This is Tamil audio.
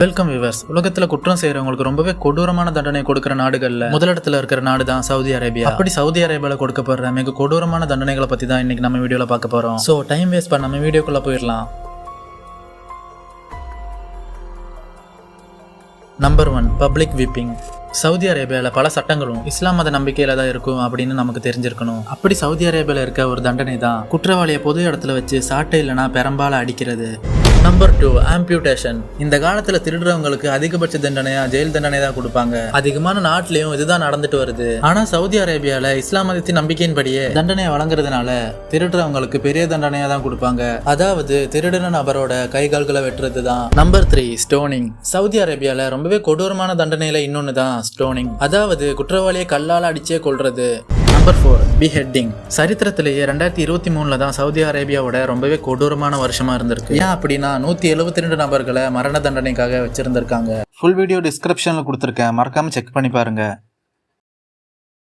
Welcome viewers. உலகத்துல குற்றம் செய்யறவங்களுக்கு ரொம்பவே கொடூரமான தண்டனை கொடுக்கிற நாடுகள்ல முதலிடத்துல இருக்கிற நாடு தான் சவுதி அரேபியா. அப்படி சவுதி அரேபியால கொடுக்கப்படுற மிக கொடூரமான தண்டனைகளை பத்தி தான் இன்னைக்கு நம்ம வீடியோல பார்க்க போறோம். சோ டைம் வேஸ்ட் பண்ணாம வீடியோக்குள்ள போயிடலாம். Number 1, public whipping. சவுதி அரேபியாவில் பல சட்டங்களும் இஸ்லாம் மத நம்பிக்கையில தான் இருக்கும் அப்படின்னு நமக்கு தெரிஞ்சிருக்கணும். அப்படி சவுதி அரேபியாவில் இருக்க ஒரு தண்டனை தான் குற்றவாளியை பொது இடத்துல வச்சு சாட்டை இல்லைனா பெரம்பால அடிக்கிறது. நம்பர் 2, ஆம்பியூட்டேஷன். இந்த காலத்துல திருடுறவங்களுக்கு அதிகபட்ச தண்டனையா ஜெயில் தண்டனை தான் கொடுப்பாங்க. அதிகமான நாட்டிலையும் இதுதான் நடந்துட்டு வருது. ஆனா சவுதி அரேபியால இஸ்லாம் மதத்தின் நம்பிக்கையின்படியே தண்டனையை வழங்குறதுனால திருடுறவங்களுக்கு பெரிய தண்டனையா தான் கொடுப்பாங்க. அதாவது திருடின நபரோட கை கால்களை வெட்டுறது தான். நம்பர் 3, ஸ்டோனிங். சவுதி அரேபியால ரொம்பவே கொடூரமான தண்டனையில இன்னொன்னு தான் ஸ்டோனிங். அதாவது குற்றவாளியை கல்லால் அடிச்சே கொல்றது. நம்பர் 4, பிஹெட்டிங். சரித்திரத்திலேயே 2023 தான் சவுதி அரேபியாவோட ரொம்பவே கொடூரமான வருஷமா இருந்திருக்கு. ஏன் அப்படின்னா 172 நபர்களை மரண தண்டனைக்காக வச்சிருந்திருக்காங்க. ஃபுல் வீடியோ டிஸ்கிரிப்ஷன்ல கொடுத்துருக்கேன், மறக்காம செக் பண்ணி பாருங்க.